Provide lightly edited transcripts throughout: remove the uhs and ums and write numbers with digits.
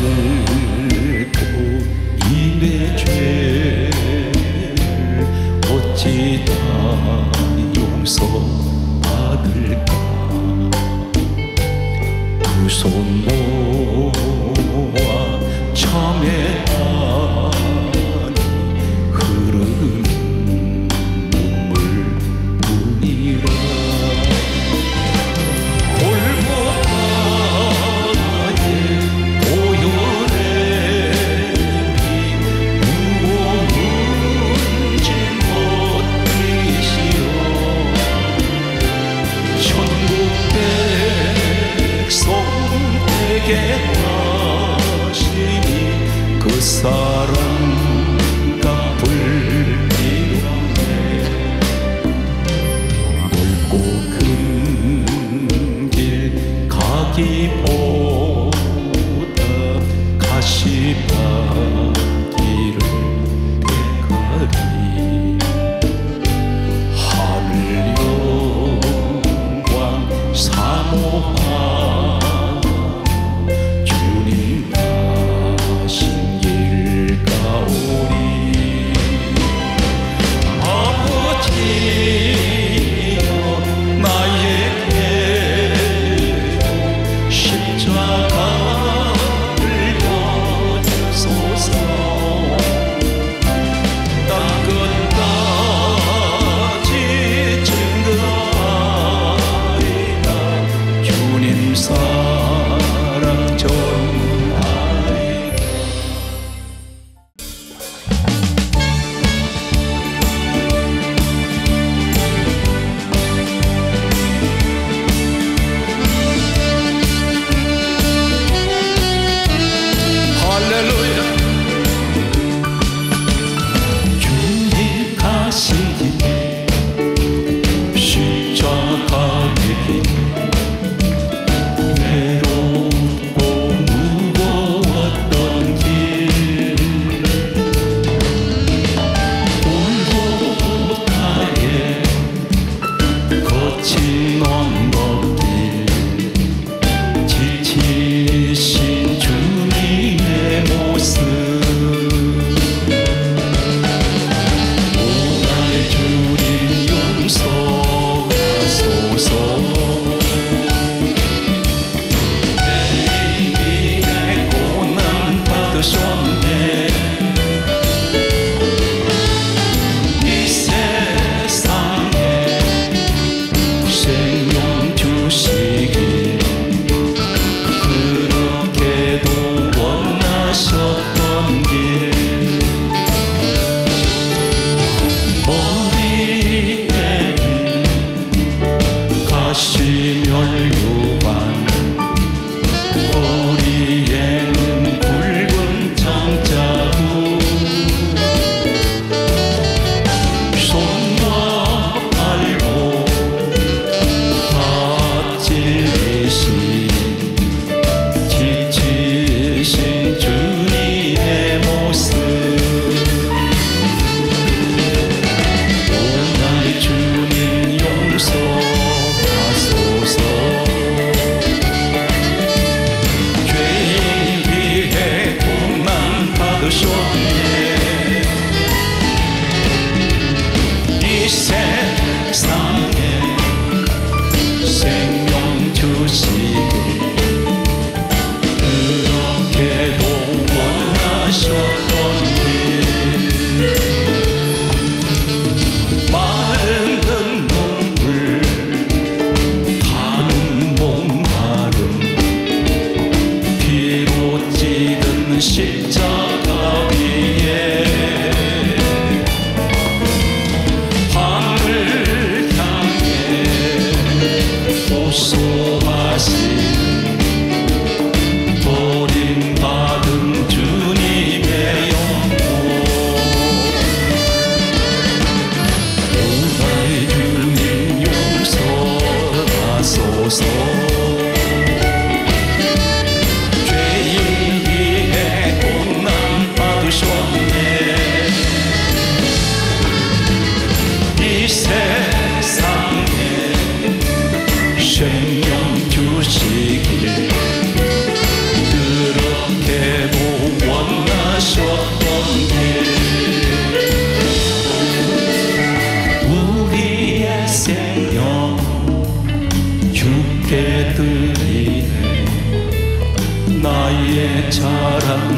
알고 이 내 죄를 어찌 다 용서받을까. 두 손 모아 참회하니 흐르는 눈물뿐이라. 골고다의 보혈의 피 무거운지 못이시오. 천국 백성에게 하시니 그 사랑 갚을 일없네. 넓고 큰 길 가기보다 가시밭길을 택하리. 하늘 영광 사모하 주님 가신 길 가오리. 아버지여 나에게도 십자가를 져주소서. 땅끝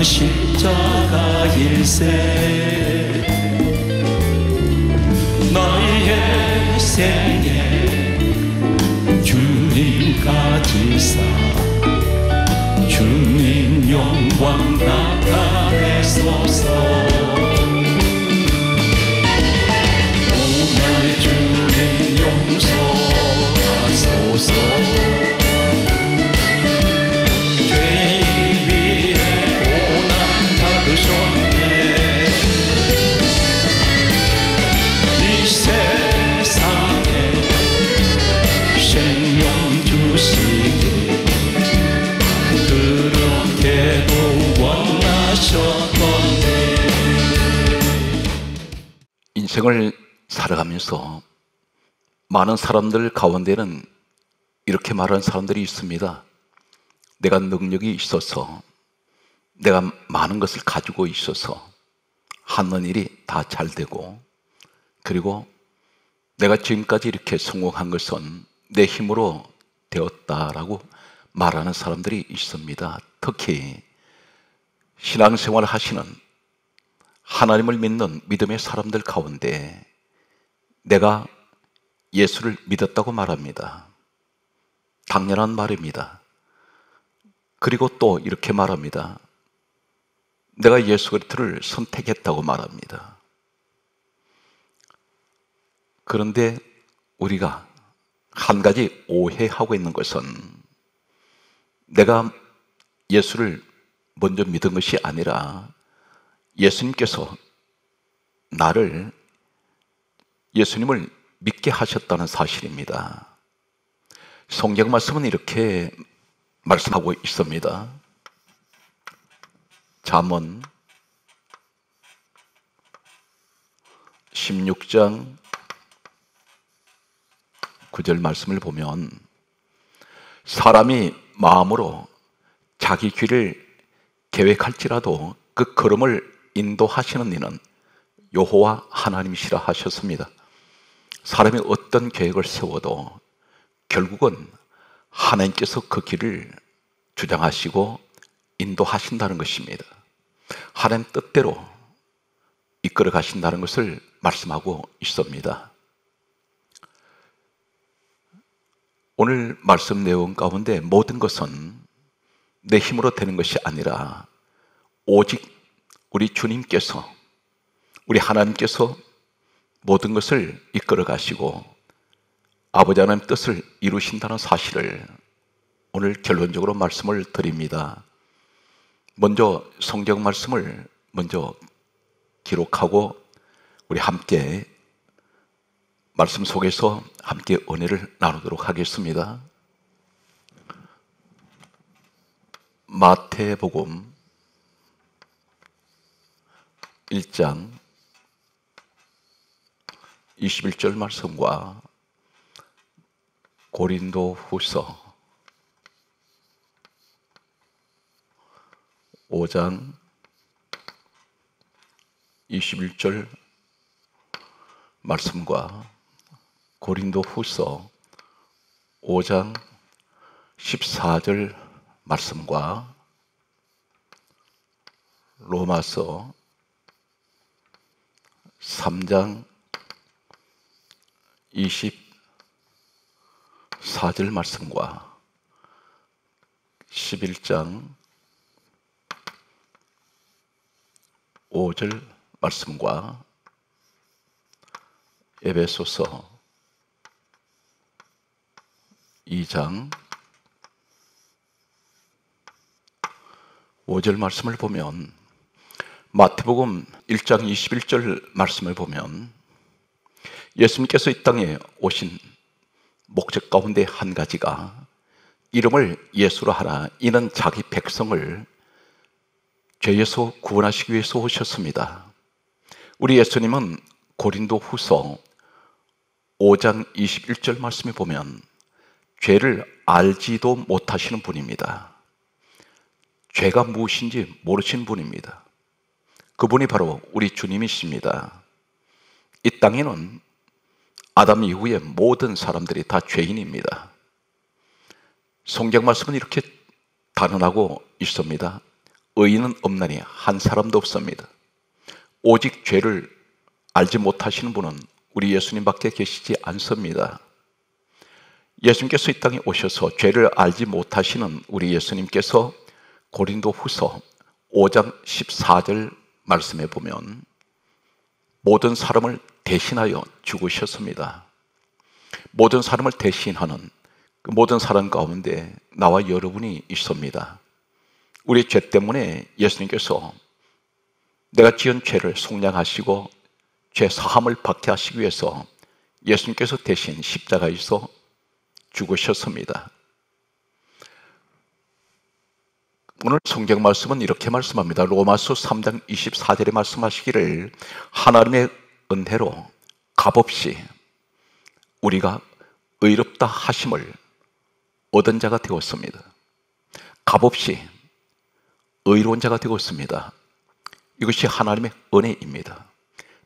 십자가 일세 나의 생에 주님 가지사 주님 영광 나타내소서 오늘 주님 용서하소서 죄인 위에 고난 받으셨네 이 세상에 생명 주시기 그렇게도 원하셨던데 인생을 살아가면서 많은 사람들 가운데는 이렇게 말하는 사람들이 있습니다. 내가 능력이 있어서 내가 많은 것을 가지고 있어서 하는 일이 다 잘 되고 그리고 내가 지금까지 이렇게 성공한 것은 내 힘으로 되었다라고 말하는 사람들이 있습니다. 특히 신앙생활을 하시는 하나님을 믿는 믿음의 사람들 가운데 내가 예수를 믿었다고 말합니다. 당연한 말입니다. 그리고 또 이렇게 말합니다. 내가 예수 그리스도를 선택했다고 말합니다. 그런데 우리가 한 가지 오해하고 있는 것은 내가 예수를 먼저 믿은 것이 아니라 예수님께서 나를 예수님을 믿게 하셨다는 사실입니다. 성경 말씀은 이렇게 말씀하고 있습니다. 잠언 16장 9절 말씀을 보면 사람이 마음으로 자기 길을 계획할지라도 그 걸음을 인도하시는 이는 여호와 하나님이시라 하셨습니다. 사람이 어떤 계획을 세워도 결국은 하나님께서 그 길을 주장하시고 인도하신다는 것입니다. 하나님 뜻대로 이끌어 가신다는 것을 말씀하고 있습니다. 오늘 말씀 내용 가운데 모든 것은 내 힘으로 되는 것이 아니라 오직 우리 주님께서, 우리 하나님께서 모든 것을 이끌어 가시고 아버지 하나님 뜻을 이루신다는 사실을 오늘 결론적으로 말씀을 드립니다. 먼저 성경 말씀을 먼저 기록하고 우리 함께 말씀 속에서 함께 은혜를 나누도록 하겠습니다. 마태복음 1장 21절 말씀과 고린도후서 5장 21절 말씀과 고린도후서 5장 14절 말씀과 로마서 3장 24절 말씀과 11장 5절 말씀과 에베소서 2장 5절 말씀을 보면 마태복음 1장 21절 말씀을 보면 예수님께서 이 땅에 오신 목적 가운데 한 가지가 이름을 예수로 하라. 이는 자기 백성을 죄에서 구원하시기 위해서 오셨습니다. 우리 예수님은 고린도후서 5장 21절 말씀에 보면 죄를 알지도 못하시는 분입니다. 죄가 무엇인지 모르시는 분입니다. 그분이 바로 우리 주님이십니다. 이 땅에는 아담 이후에 모든 사람들이 다 죄인입니다. 성경 말씀은 이렇게 단언하고 있습니다. 의인은 없나니 한 사람도 없습니다. 오직 죄를 알지 못하시는 분은 우리 예수님밖에 계시지 않습니다. 예수님께서 이 땅에 오셔서 죄를 알지 못하시는 우리 예수님께서 고린도후서 5장 14절 말씀에 보면 모든 사람을 대신하여 죽으셨습니다. 모든 사람을 대신하는 그 모든 사람 가운데 나와 여러분이 있습니다. 우리 죄 때문에 예수님께서 내가 지은 죄를 속량하시고 죄 사함을 받게 하시기 위해서 예수님께서 대신 십자가에서 죽으셨습니다. 오늘 성경 말씀은 이렇게 말씀합니다. 로마서 3장 24절에 말씀하시기를 하나님의 은혜로 값없이 우리가 의롭다 하심을 얻은 자가 되었습니다. 값없이 의로운 자가 되었습니다. 이것이 하나님의 은혜입니다.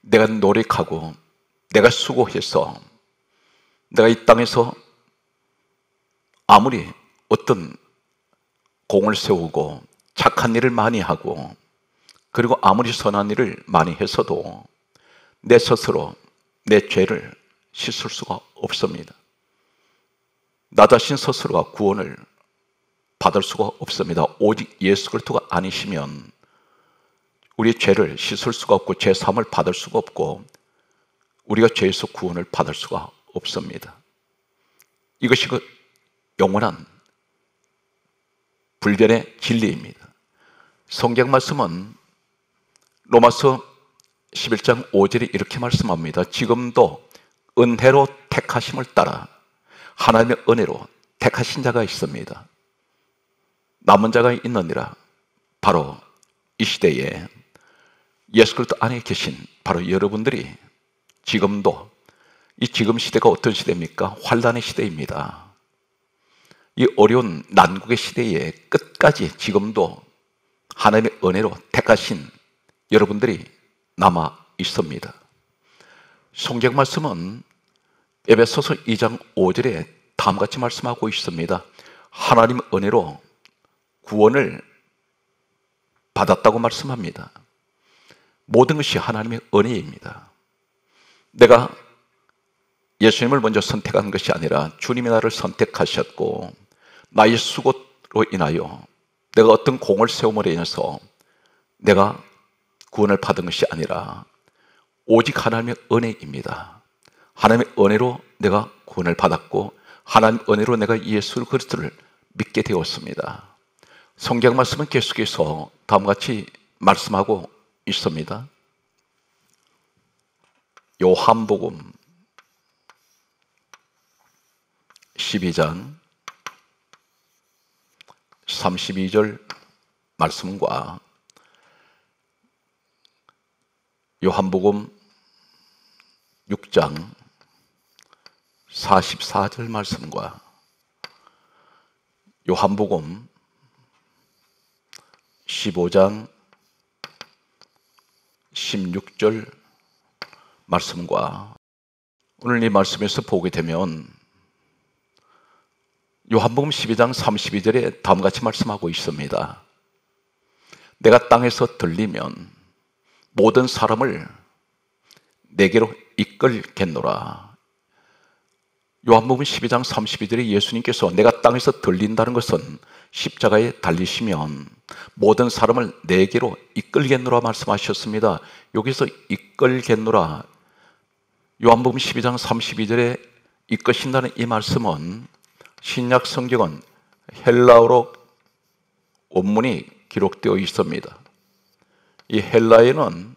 내가 노력하고 내가 수고해서 내가 이 땅에서 아무리 어떤 공을 세우고 착한 일을 많이 하고 그리고 아무리 선한 일을 많이 했어도 내 스스로 내 죄를 씻을 수가 없습니다. 나 자신 스스로가 구원을 받을 수가 없습니다. 오직 예수 그리스도가 아니시면 우리의 죄를 씻을 수가 없고 죄 사함을 받을 수가 없고 우리가 죄에서 구원을 받을 수가 없습니다. 이것이 그 영원한 불변의 진리입니다. 성경 말씀은 로마서 11장 5절에 이렇게 말씀합니다. 지금도 은혜로 택하심을 따라 하나님의 은혜로 택하신 자가 있습니다. 남은 자가 있느니라. 바로 이 시대에 예수 그리스도 안에 계신 바로 여러분들이 지금도 이 지금 시대가 어떤 시대입니까? 환난의 시대입니다. 이 어려운 난국의 시대에 끝까지 지금도 하나님의 은혜로 택하신 여러분들이 남아 있습니다. 성경 말씀은 에베소서 2장 5절에 다음같이 말씀하고 있습니다. 하나님의 은혜로 구원을 받았다고 말씀합니다. 모든 것이 하나님의 은혜입니다. 내가 예수님을 먼저 선택한 것이 아니라 주님이 나를 선택하셨고 나의 수고로 인하여 내가 어떤 공을 세움으로 인해서 내가 구원을 받은 것이 아니라 오직 하나님의 은혜입니다. 하나님의 은혜로 내가 구원을 받았고 하나님의 은혜로 내가 예수 그리스도를 믿게 되었습니다. 성경 말씀은 계속해서 다음같이 말씀하고 있습니다. 요한복음 12장 32절 말씀과 요한복음 6장 44절 말씀과 요한복음 15장 16절 말씀과 오늘 이 말씀에서 보게 되면 요한복음 12장 32절에 다음같이 말씀하고 있습니다. 내가 땅에서 들리면 모든 사람을 내게로 이끌겠노라. 요한복음 12장 32절에 예수님께서 내가 땅에서 들린다는 것은 십자가에 달리시면 모든 사람을 내게로 이끌겠노라 말씀하셨습니다. 여기서 이끌겠노라, 요한복음 12장 32절에 이끄신다는 이 말씀은 신약 성경은 헬라어로 원문이 기록되어 있습니다. 이 헬라어에는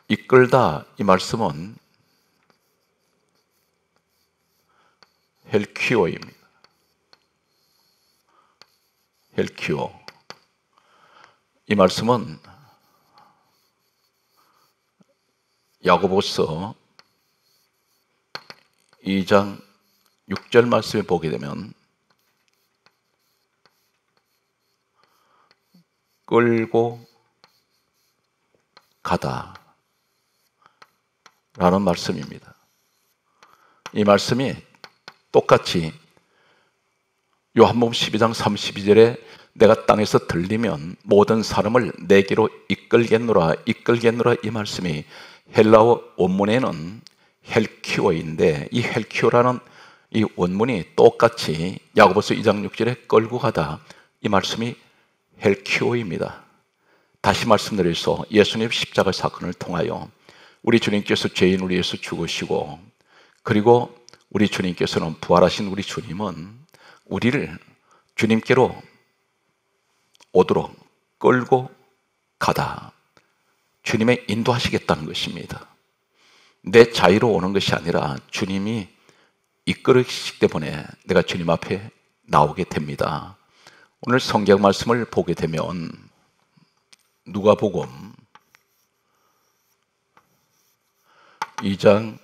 이끌다 이 말씀은 헬키오입니다. 헬키오. 이 말씀은 야고보서 2장 6절 말씀에 보게 되면 끌고 가다 라는 말씀입니다. 이 말씀이 똑같이 요한복음 12장 32절에 내가 땅에서 들리면 모든 사람을 내게로 이끌겠노라 이끌겠노라, 이 말씀이 헬라어 원문에는 헬키오인데, 이 헬키오라는 이 원문이 똑같이 야고보서 2장 6절에 끌고 가다, 이 말씀이 헬키오입니다. 다시 말씀드려서 예수님 십자가 사건을 통하여 우리 주님께서 죄인을 위해서 죽으시고, 그리고 우리 주님께서는, 부활하신 우리 주님은 우리를 주님께로 오도록 끌고 가다 주님의 인도하시겠다는 것입니다. 내 자유로 오는 것이 아니라 주님이 이끌으시기 때문에 내가 주님 앞에 나오게 됩니다. 오늘 성경 말씀을 보게 되면 누가복음 2장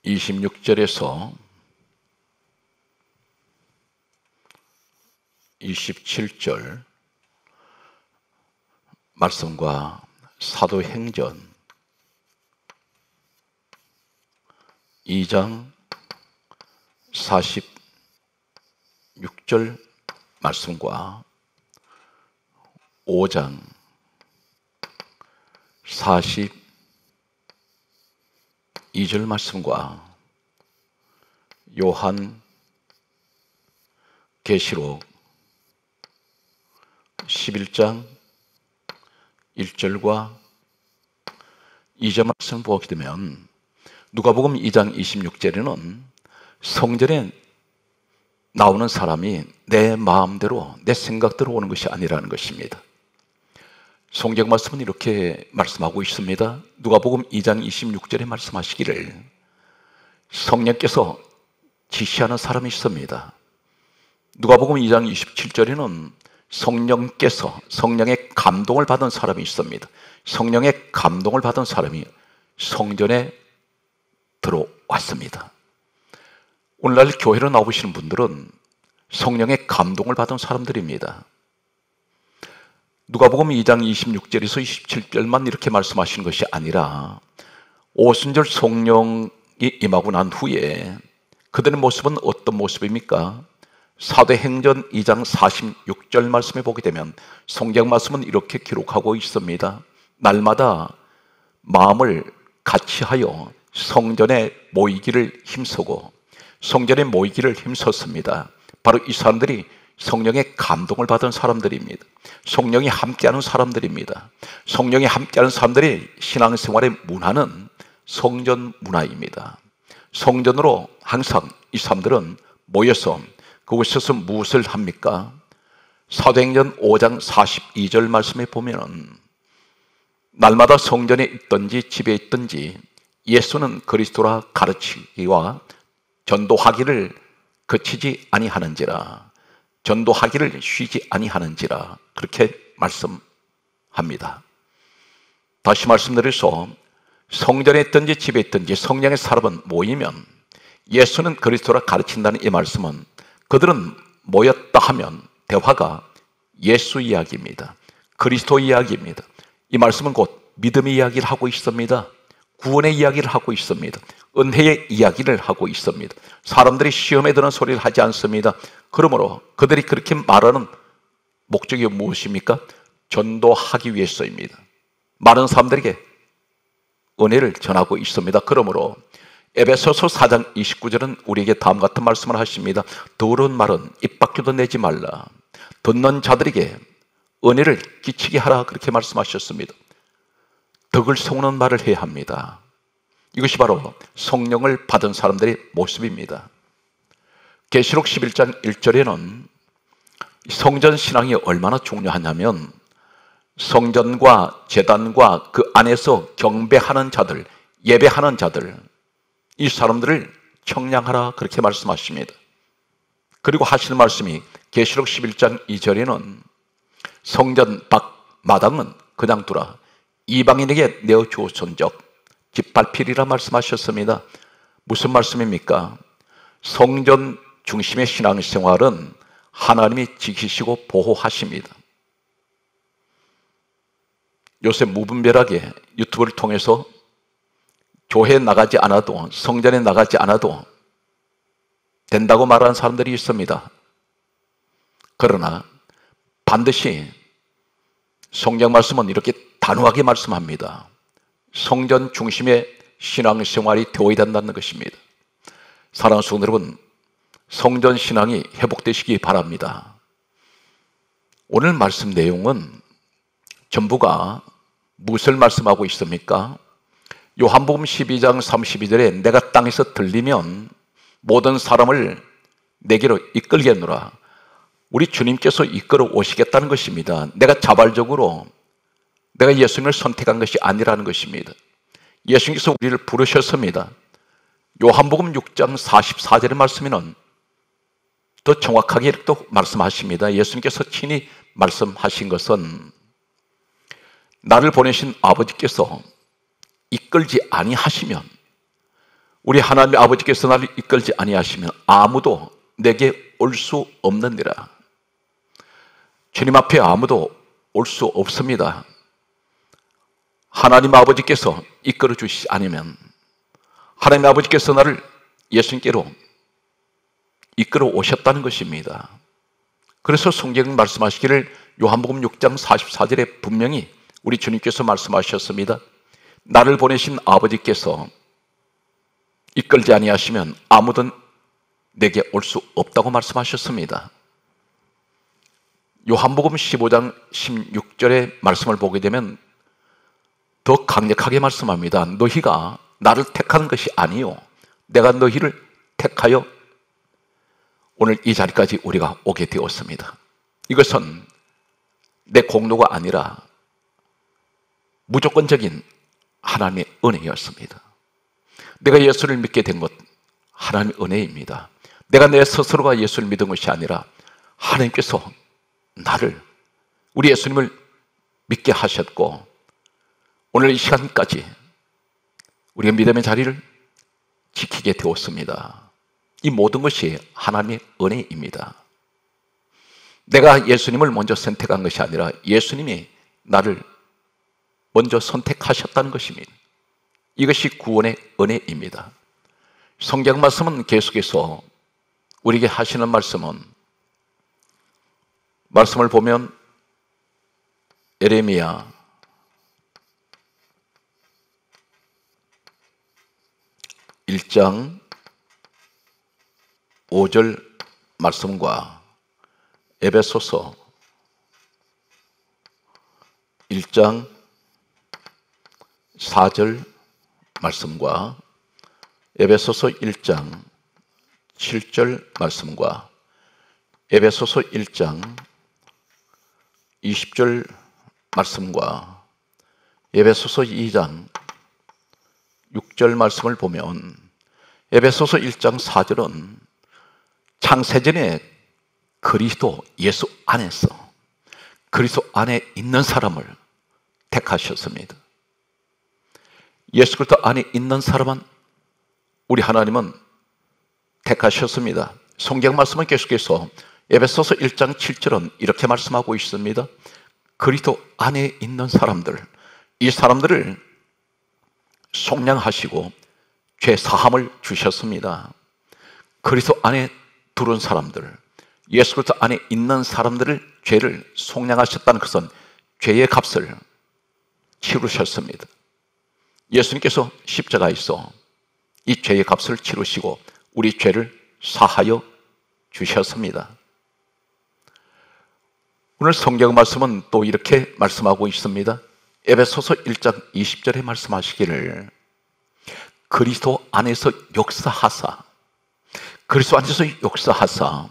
26절에서 27절 말씀과 사도행전 2장 46절 말씀과 5장 42절 말씀과 요한 계시록 11장 1절과 2절 말씀을 보게 되면, 누가복음 2장 26절에는 성전에 나오는 사람이 내 마음대로 내 생각대로 오는 것이 아니라는 것입니다. 성경 말씀은 이렇게 말씀하고 있습니다. 누가복음 2장 26절에 말씀하시기를 성령께서 지시하는 사람이 있습니다. 누가복음 2장 27절에는 성령께서, 성령의 감동을 받은 사람이 있습니다. 성령의 감동을 받은 사람이 성전에 들어왔습니다. 오늘날 교회로 나오시는 분들은 성령의 감동을 받은 사람들입니다. 누가복음 2장 26절에서 27절만 이렇게 말씀하시는 것이 아니라 오순절 성령이 임하고 난 후에 그들의 모습은 어떤 모습입니까? 사도행전 2장 46절 말씀에 보게 되면 성경 말씀은 이렇게 기록하고 있습니다. 날마다 마음을 같이하여 성전에 모이기를 힘쓰고, 성전에 모이기를 힘썼습니다. 바로 이 사람들이 성령의 감동을 받은 사람들입니다. 성령이 함께하는 사람들입니다. 성령이 함께하는 사람들의 신앙생활의 문화는 성전 문화입니다. 성전으로 항상 이 사람들은 모여서 그곳에서 무엇을 합니까? 사도행전 5장 42절 말씀에 보면 날마다 성전에 있든지 집에 있든지 예수는 그리스도라 가르치기와 전도하기를 그치지 아니하는지라, 전도하기를 쉬지 아니하는지라, 그렇게 말씀합니다. 다시 말씀드려서 성전에 있든지 집에 있든지 성령의 사람은 모이면 예수는 그리스도라 가르친다는 이 말씀은 그들은 모였다 하면 대화가 예수 이야기입니다. 그리스도 이야기입니다. 이 말씀은 곧 믿음의 이야기를 하고 있습니다. 구원의 이야기를 하고 있습니다. 은혜의 이야기를 하고 있습니다. 사람들이 시험에 드는 소리를 하지 않습니다. 그러므로 그들이 그렇게 말하는 목적이 무엇입니까? 전도하기 위해서입니다. 많은 사람들에게 은혜를 전하고 있습니다. 그러므로 에베소서 4장 29절은 우리에게 다음 같은 말씀을 하십니다. 더러운 말은 입 밖에도 내지 말라. 듣는 자들에게 은혜를 끼치게 하라, 그렇게 말씀하셨습니다. 덕을 섞는 말을 해야 합니다. 이것이 바로 성령을 받은 사람들의 모습입니다. 계시록 11장 1절에는 성전 신앙이 얼마나 중요하냐면 성전과 제단과 그 안에서 경배하는 자들, 예배하는 자들, 이 사람들을 청량하라, 그렇게 말씀하십니다. 그리고 하시는 말씀이 계시록 11장 2절에는 성전 밖 마당은 그냥 두라, 이방인에게 내어주었은적 짓밟히리라 말씀하셨습니다. 무슨 말씀입니까? 성전 중심의 신앙생활은 하나님이 지키시고 보호하십니다. 요새 무분별하게 유튜브를 통해서 교회에 나가지 않아도, 성전에 나가지 않아도 된다고 말하는 사람들이 있습니다. 그러나 반드시 성경 말씀은 이렇게 단호하게 말씀합니다. 성전 중심의 신앙생활이 되어야 된다는 것입니다. 사랑하는 성도 여러분, 성전 신앙이 회복되시기 바랍니다. 오늘 말씀 내용은 전부가 무엇을 말씀하고 있습니까? 요한복음 12장 32절에 내가 땅에서 들리면 모든 사람을 내게로 이끌겠노라. 우리 주님께서 이끌어 오시겠다는 것입니다. 내가 자발적으로 내가 예수님을 선택한 것이 아니라는 것입니다. 예수님께서 우리를 부르셨습니다. 요한복음 6장 44절의 말씀에는 더 정확하게 또 말씀하십니다. 예수님께서 친히 말씀하신 것은 나를 보내신 아버지께서 이끌지 아니하시면, 우리 하나님의 아버지께서 나를 이끌지 아니하시면 아무도 내게 올 수 없느니라. 주님 앞에 아무도 올 수 없습니다. 하나님 아버지께서 이끌어 주시지 않으면, 하나님 아버지께서 나를 예수님께로 이끌어 오셨다는 것입니다. 그래서 성경 말씀하시기를 요한복음 6장 44절에 분명히 우리 주님께서 말씀하셨습니다. 나를 보내신 아버지께서 이끌지 아니하시면 아무도 내게 올 수 없다고 말씀하셨습니다. 요한복음 15장 16절의 말씀을 보게 되면 더 강력하게 말씀합니다. 너희가 나를 택하는 것이 아니요 내가 너희를 택하여 오늘 이 자리까지 우리가 오게 되었습니다. 이것은 내 공로가 아니라 무조건적인 하나님의 은혜였습니다. 내가 예수를 믿게 된 것 하나님의 은혜입니다. 내가 내 스스로가 예수를 믿은 것이 아니라 하나님께서 나를, 우리 예수님을 믿게 하셨고 오늘 이 시간까지 우리가 믿음의 자리를 지키게 되었습니다. 이 모든 것이 하나님의 은혜입니다. 내가 예수님을 먼저 선택한 것이 아니라 예수님이 나를 먼저 선택하셨다는 것입니다. 이것이 구원의 은혜입니다. 성경 말씀은 계속해서 우리에게 하시는 말씀을 보면 예레미야 1장 5절 말씀과 에베소서 1장 4절 말씀과 에베소서 1장 7절 말씀과 에베소서 1장 20절 말씀과 에베소서 2장 6절 말씀을 보면 에베소서 1장 4절은 창세전에 그리스도 예수 안에서 그리스도 안에 있는 사람을 택하셨습니다. 예수 그리스도 안에 있는 사람은 우리 하나님은 택하셨습니다. 성경 말씀은 계속해서 에베소서 1장 7절은 이렇게 말씀하고 있습니다. 그리스도 안에 있는 사람들, 이 사람들을 속량하시고 죄 사함을 주셨습니다. 그리스도 안에 들어온 사람들, 예수 그리스도 안에 있는 사람들을 죄를 속량하셨다는 것은 죄의 값을 치르셨습니다. 예수님께서 십자가에서 이 죄의 값을 치르시고 우리 죄를 사하여 주셨습니다. 오늘 성경 말씀은 또 이렇게 말씀하고 있습니다. 에베소서 1장 20절에 말씀하시기를 그리스도 안에서 역사하사, 그리스도 안에서 역사하사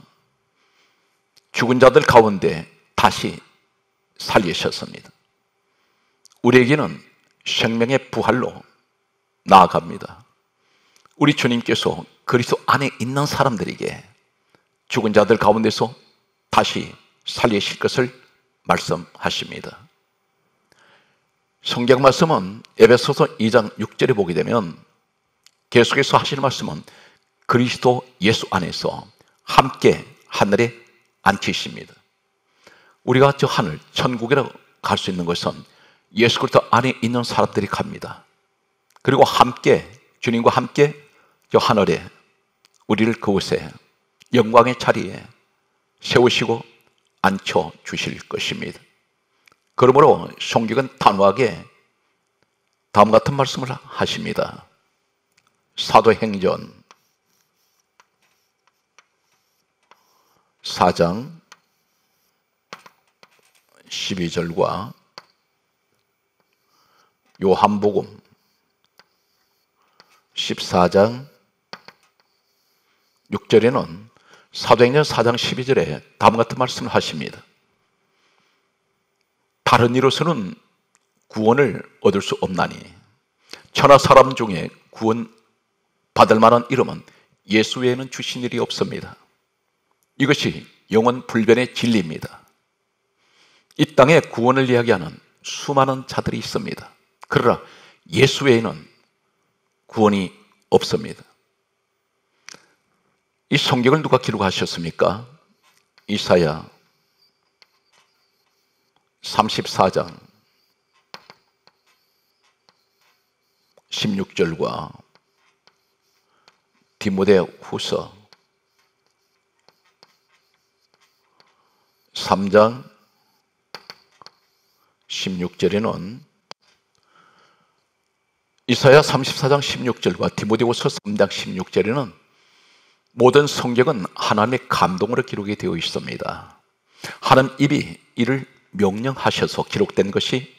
죽은 자들 가운데 다시 살리셨습니다. 우리에게는 생명의 부활로 나아갑니다. 우리 주님께서 그리스도 안에 있는 사람들에게 죽은 자들 가운데서 다시 살리실 것을 말씀하십니다. 성경 말씀은 에베소서 2장 6절에 보게 되면 계속해서 하시는 말씀은 그리스도 예수 안에서 함께 하늘에 앉히십니다. 우리가 저 하늘, 천국이라고 갈 수 있는 것은 예수 그리스도 안에 있는 사람들이 갑니다. 그리고 함께, 주님과 함께 저 하늘에 우리를 그곳에 영광의 자리에 세우시고 앉혀 주실 것입니다. 그러므로 성경은 단호하게 다음 같은 말씀을 하십니다. 사도행전 4장 12절과 요한복음 14장 6절에는 사도행전 4장 12절에 다음 같은 말씀을 하십니다. 다른 이로서는 구원을 얻을 수 없나니 천하 사람 중에 구원 받을 만한 이름은 예수 외에는 주신 일이 없습니다. 이것이 영원 불변의 진리입니다. 이 땅에 구원을 이야기하는 수많은 자들이 있습니다. 그러나 예수 외에는 구원이 없습니다. 이 성경을 누가 기록하셨습니까? 이사야 34장 16절과 디모데후서 3장 16절에는 이사야 34장 16절과 디모데후서 3장 16절에는 모든 성경은 하나님의 감동으로 기록이 되어 있습니다. 하나님 입이 이를 명령하셔서 기록된 것이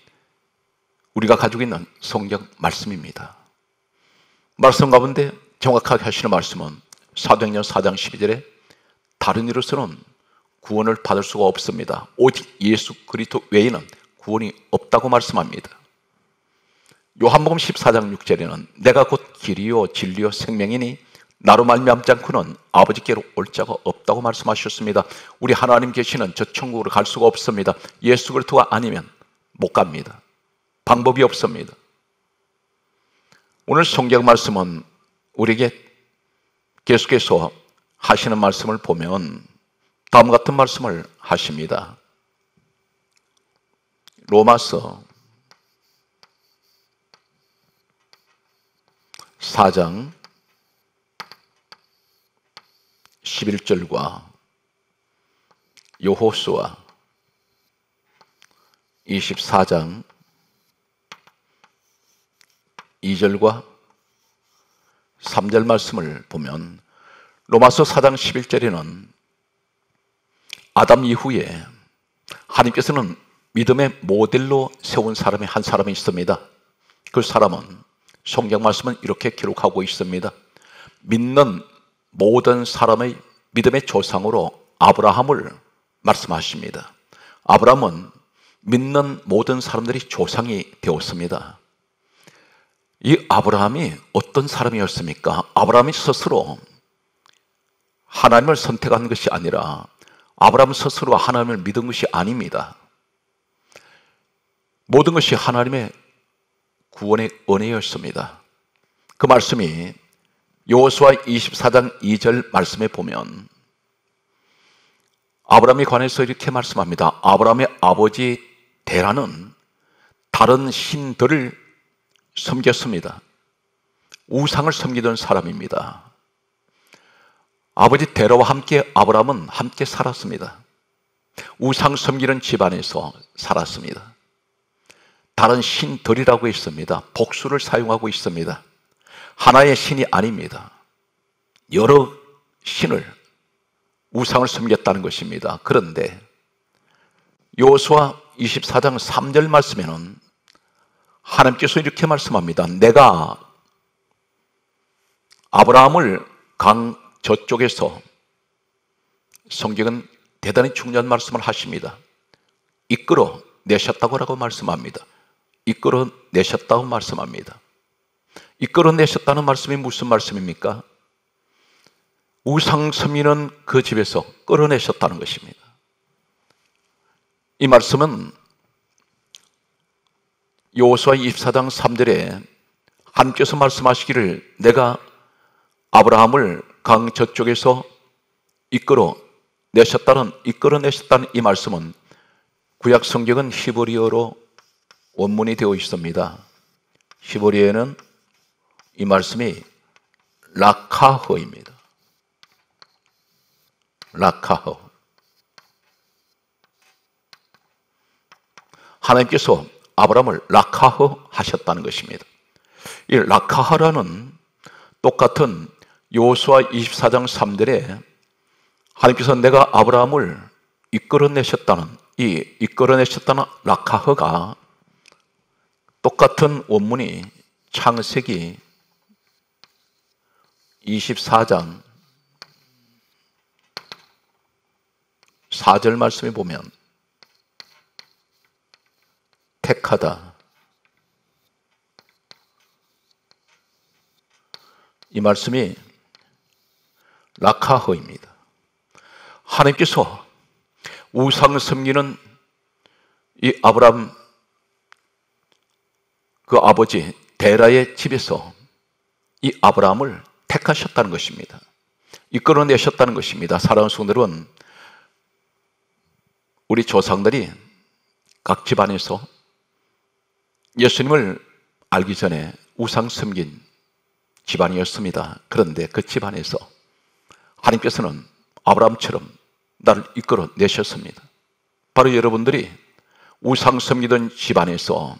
우리가 가지고 있는 성경 말씀입니다. 말씀 가운데 정확하게 하시는 말씀은 사도행전 4장 12절에 다른 이로서는 구원을 받을 수가 없습니다. 오직 예수 그리스도 외에는 구원이 없다고 말씀합니다. 요한복음 14장 6절에는 내가 곧 길이요 진리요 생명이니 나로 말미암지 않고는 아버지께로 올 자가 없다고 말씀하셨습니다. 우리 하나님 계시는 저 천국으로 갈 수가 없습니다. 예수 그리스도가 아니면 못 갑니다. 방법이 없습니다. 오늘 성경 말씀은 우리에게 계속해서 하시는 말씀을 보면 다음 같은 말씀을 하십니다. 로마서 4장 11절과 여호수아 24장 2절과 3절 말씀을 보면 로마서 4장 11절에는 아담 이후에 하나님께서는 믿음의 모델로 세운 사람이 한 사람이 있습니다. 그 사람은 성경 말씀은 이렇게 기록하고 있습니다. 믿는 모든 사람의 믿음의 조상으로 아브라함을 말씀하십니다. 아브라함은 믿는 모든 사람들이 조상이 되었습니다. 이 아브라함이 어떤 사람이었습니까? 아브라함이 스스로 하나님을 선택한 것이 아니라 아브라함 스스로 하나님을 믿은 것이 아닙니다. 모든 것이 하나님의 구원의 은혜였습니다. 그 말씀이 여호수아 24장 2절 말씀에 보면 아브라함에 관해서 이렇게 말씀합니다. 아브라함의 아버지 데라는 다른 신들을 섬겼습니다. 우상을 섬기던 사람입니다. 아버지 데라와 함께 아브라함은 함께 살았습니다. 우상 섬기는 집안에서 살았습니다. 다른 신들이라고 있습니다. 복수를 사용하고 있습니다. 하나의 신이 아닙니다. 여러 신을 우상을 섬겼다는 것입니다. 그런데 여호수아 24장 3절 말씀에는 하나님께서 이렇게 말씀합니다. 내가 아브라함을 강 저쪽에서, 성경은 대단히 중요한 말씀을 하십니다. 이끌어 내셨다고 말씀합니다. 이끌어 내셨다고 말씀합니다. 이끌어 내셨다는 말씀이 무슨 말씀입니까? 우상 섬기는 그 집에서 끌어내셨다는 것입니다. 이 말씀은 여호수아 24장 3절에 하나님께서 말씀하시기를 내가 아브라함을 강 저쪽에서 이끌어 내셨다는 이 말씀은 구약 성경은 히브리어로 원문이 되어 있습니다. 히브리어에는 이 말씀이 라카흐입니다. 라카흐. 하나님께서 아브라함을 라카흐 하셨다는 것입니다. 이 라카흐라는 똑같은 여호수아 24장 3절에 하나님께서 내가 아브라함을 이끌어내셨다는 라카흐가 똑같은 원문이 창세기 24장 4절 말씀에 보면 택하다, 이 말씀이 라카흐입니다. 하나님께서 우상 섬기는 이 아브라함 그 아버지 데라의 집에서 이 아브라함을 택하셨다는 것입니다. 이끌어내셨다는 것입니다. 사랑하는 성도들은, 우리 조상들이 각 집안에서 예수님을 알기 전에 우상 섬긴 집안이었습니다. 그런데 그 집안에서 하나님께서는 아브라함처럼 나를 이끌어내셨습니다. 바로 여러분들이 우상 섬기던 집안에서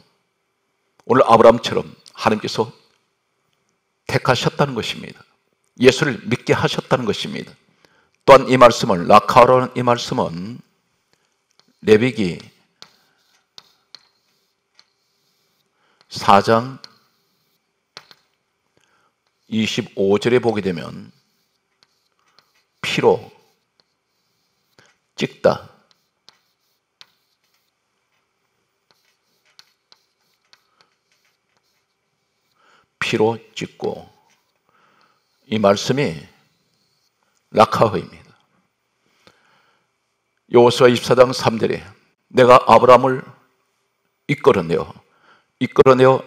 오늘 아브라함처럼 하나님께서 택하셨다는 것입니다. 예수를 믿게 하셨다는 것입니다. 또한 이 말씀을, 라카흐라는 이 말씀은 레위기 4장 25절에 보게 되면 피로 찍다, 피로 찍고, 이 말씀이 라카흐입니다. 여호수아 24장 3절에 내가 아브라함을 이끌어내어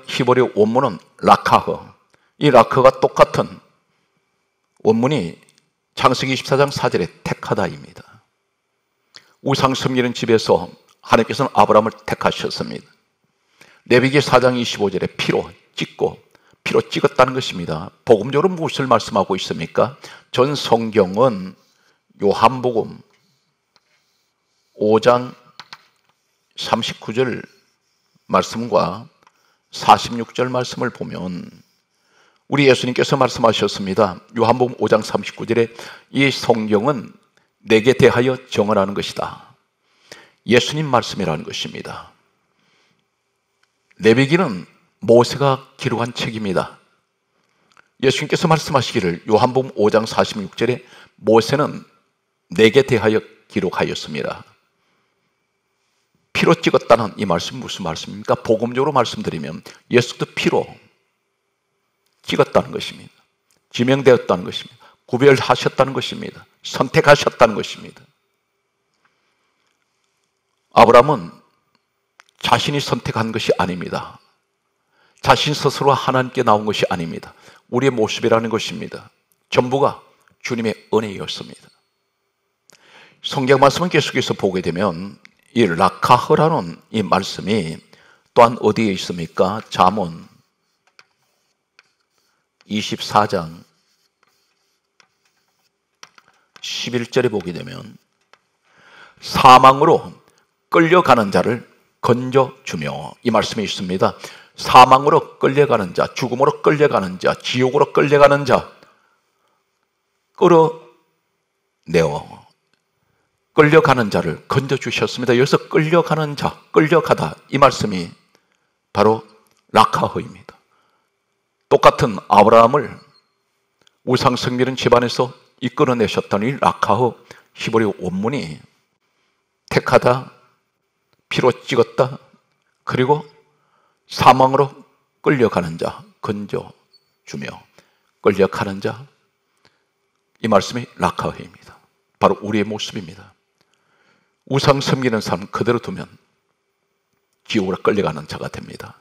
히브리 원문은 라카흐, 이 라카흐가 똑같은 원문이 창세기 24장 4절에 택하다입니다. 우상 섬기는 집에서 하나님께서는 아브라함을 택하셨습니다. 레위기 4장 25절에 피로 찍었다는 것입니다. 복음적으로 무엇을 말씀하고 있습니까? 전 성경은 요한복음 5장 39절 말씀과 46절 말씀을 보면 우리 예수님께서 말씀하셨습니다. 요한복음 5장 39절에 이 성경은 내게 대하여 정언하는 것이다. 예수님 말씀이라는 것입니다. 레위기는 모세가 기록한 책입니다. 예수님께서 말씀하시기를 요한복음 5장 46절에 모세는 내게 대하여 기록하였습니다. 피로 찍었다는 이 말씀은 무슨 말씀입니까? 복음적으로 말씀드리면 예수도 피로 찍었다는 것입니다. 지명되었다는 것입니다. 구별하셨다는 것입니다. 선택하셨다는 것입니다. 아브라함은 자신이 선택한 것이 아닙니다. 자신 스스로 하나님께 나온 것이 아닙니다. 우리의 모습이라는 것입니다. 전부가 주님의 은혜였습니다. 성경 말씀은 계속해서 보게 되면 이 라카흐라는 이 말씀이 또한 어디에 있습니까? 잠언 24장 11절에 보게 되면 사망으로 끌려가는 자를 건져주며, 이 말씀이 있습니다. 사망으로 끌려가는 자, 죽음으로 끌려가는 자, 지옥으로 끌려가는 자 끌어내어 끌려가는 자를 건져주셨습니다. 여기서 끌려가는 자, 끌려가다, 이 말씀이 바로 라카흐입니다. 똑같은 아브라함을 우상 섬기는 집안에서 이끌어내셨던 이 라카흐 히브리 원문이 택하다, 피로 찍었다, 그리고 사망으로 끌려가는 자, 건져주며 끌려가는 자, 이 말씀이 라카흐입니다. 바로 우리의 모습입니다. 우상 섬기는 삶 그대로 두면 지옥으로 끌려가는 자가 됩니다.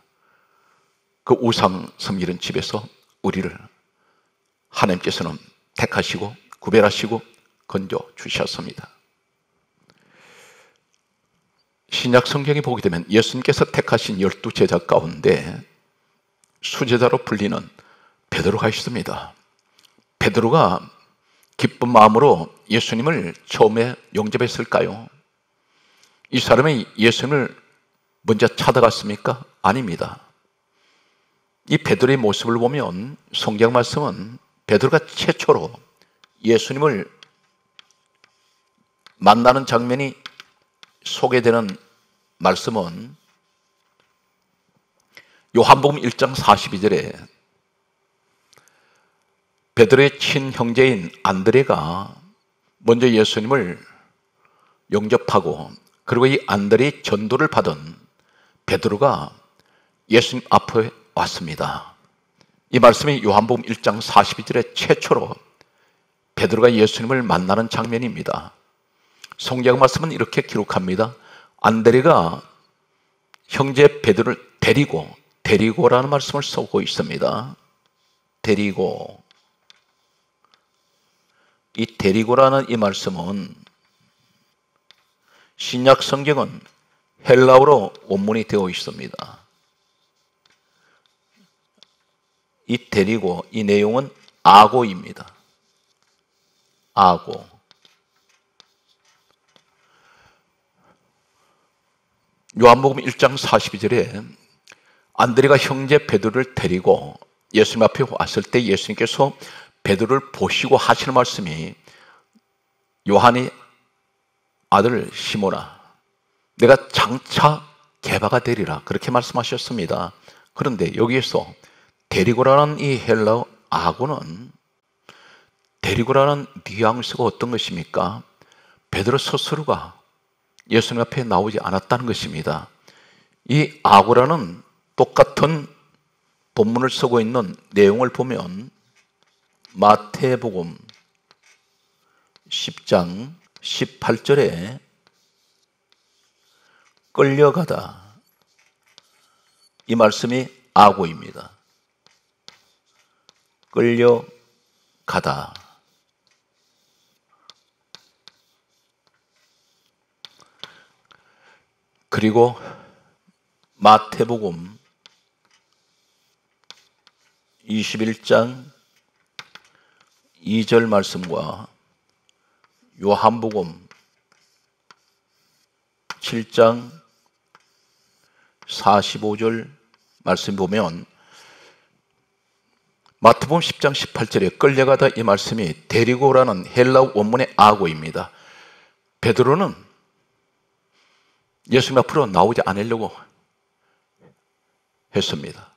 그 우상 섬기는 집에서 우리를 하나님께서는 택하시고 구별하시고 건져주셨습니다. 신약 성경에 보게 되면 예수님께서 택하신 12제자 가운데 수제자로 불리는 베드로가 있습니다. 베드로가 기쁜 마음으로 예수님을 처음에 영접했을까요? 이 사람이 예수님을 먼저 찾아갔습니까? 아닙니다. 이 베드로의 모습을 보면 성경 말씀은 베드로가 최초로 예수님을 만나는 장면이 소개되는 말씀은 요한복음 1장 42절에 베드로의 친형제인 안드레가 먼저 예수님을 영접하고 그리고 이 안드레의 전도를 받은 베드로가 예수님 앞에 왔습니다. 이 말씀이 요한복음 1장 42절에 최초로 베드로가 예수님을 만나는 장면입니다. 성경 말씀은 이렇게 기록합니다. 안드레가 형제 베드로를 데리고라는 말씀을 쓰고 있습니다. 데리고. 이 데리고라는 이 말씀은 신약 성경은 헬라어로 원문이 되어 있습니다. 이 데리고, 이 내용은 아고입니다. 아고. 요한복음 1장 42절에 안드레가 형제 베드로를 데리고 예수님 앞에 왔을 때 예수님께서 베드로를 보시고 하시는 말씀이 요한이 아들 시몬아 내가 장차 게바가 되리라 그렇게 말씀하셨습니다. 그런데 여기에서 데리고라는 이 헬라어 아고는 데리고라는 뉘앙스가 어떤 것입니까? 베드로 스스로가 예수님 앞에 나오지 않았다는 것입니다. 이 아고라는 똑같은 본문을 쓰고 있는 내용을 보면 마태복음 10장 18절에 끌려가다 이 말씀이 아고입니다. 끌려가다. 그리고 마태복음 21장 2절 말씀과 요한복음 7장 45절 말씀 보면 마태복음 10장 18절에 끌려가다 이 말씀이 데리고라는 헬라어 원문의 아고입니다. 베드로는 예수님 앞으로 나오지 않으려고 했습니다.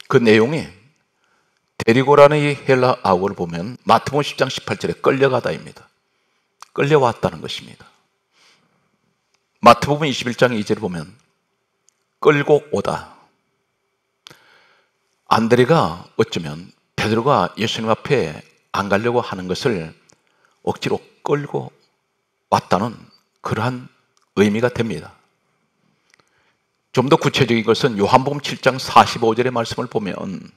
그 내용이 데리고라는 이 헬라 아고를 보면 마태복음 10장 18절에 끌려가다입니다. 끌려왔다는 것입니다. 마태복음 21장 2절을 보면 끌고 오다. 안드레가 어쩌면 베드로가 예수님 앞에 안 가려고 하는 것을 억지로 끌고 왔다는 그러한 의미가 됩니다. 좀 더 구체적인 것은 요한복음 7장 45절의 말씀을 보면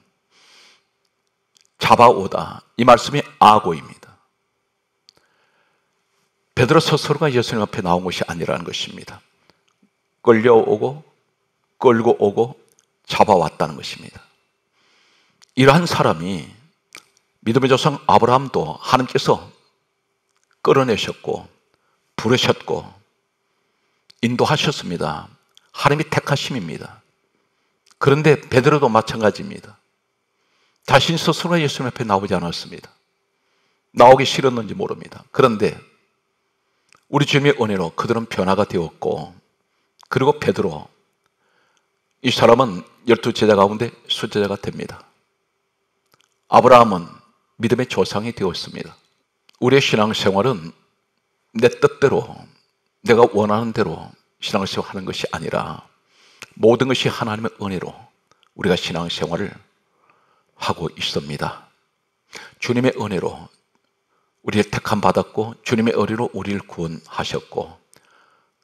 잡아오다. 이 말씀이 아고입니다. 베드로 스스로가 예수님 앞에 나온 것이 아니라는 것입니다. 끌려오고 끌고 오고 잡아왔다는 것입니다. 이러한 사람이 믿음의 조상 아브라함도 하나님께서 끌어내셨고 부르셨고 인도하셨습니다. 하나님이 택하심입니다. 그런데 베드로도 마찬가지입니다. 자신 스스로 예수님 앞에 나오지 않았습니다. 나오기 싫었는지 모릅니다. 그런데 우리 주님의 은혜로 그들은 변화가 되었고 그리고 베드로 이 사람은 12제자 가운데 수제자가 됩니다. 아브라함은 믿음의 조상이 되었습니다. 우리의 신앙생활은 내 뜻대로 내가 원하는 대로 신앙생활을 하는 것이 아니라 모든 것이 하나님의 은혜로 우리가 신앙생활을 하고 있습니다. 주님의 은혜로 우리를 택함 받았고 주님의 은혜로 우리를 구원하셨고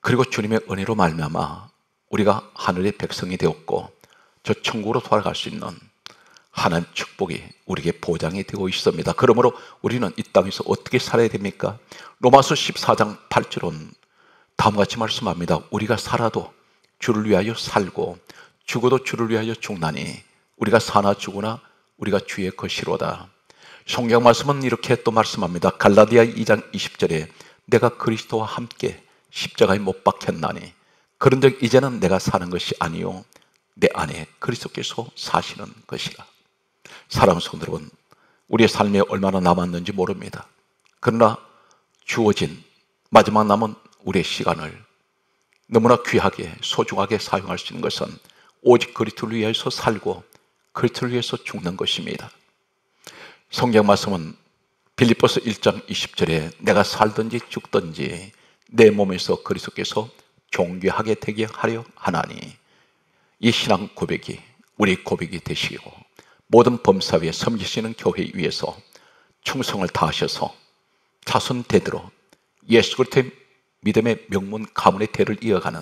그리고 주님의 은혜로 말미암아 우리가 하늘의 백성이 되었고 저 천국으로 돌아갈 수 있는 하나님 축복이 우리에게 보장이 되고 있습니다. 그러므로 우리는 이 땅에서 어떻게 살아야 됩니까? 로마서 14장 8절은 다음과 같이 말씀합니다. 우리가 살아도 주를 위하여 살고 죽어도 주를 위하여 죽나니 우리가 사나 죽으나 우리가 주의 것이로다. 성경 말씀은 이렇게 또 말씀합니다. 갈라디아 2장 20절에 내가 그리스도와 함께 십자가에 못 박혔나니 그런즉 이제는 내가 사는 것이 아니요 내 안에 그리스도께서 사시는 것이라. 사랑하는 성도 여러분, 우리의 삶에 얼마나 남았는지 모릅니다. 그러나 주어진 마지막 남은 우리의 시간을 너무나 귀하게 소중하게 사용할 수 있는 것은 오직 그리스도를 위해서 살고 그리스도를 위해서 죽는 것입니다. 성경 말씀은 빌립보서 1장 20절에 내가 살든지 죽든지 내 몸에서 그리스도께서 존귀하게 되게 하려 하나니, 이 신앙 고백이 우리 고백이 되시고 모든 범사 위에 섬기시는 교회 위에서 충성을 다하셔서 자손 대대로 예수 그리스도의 믿음의 명문 가문의 대를 이어가는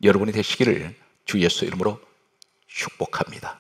여러분이 되시기를 주 예수 이름으로 축복합니다.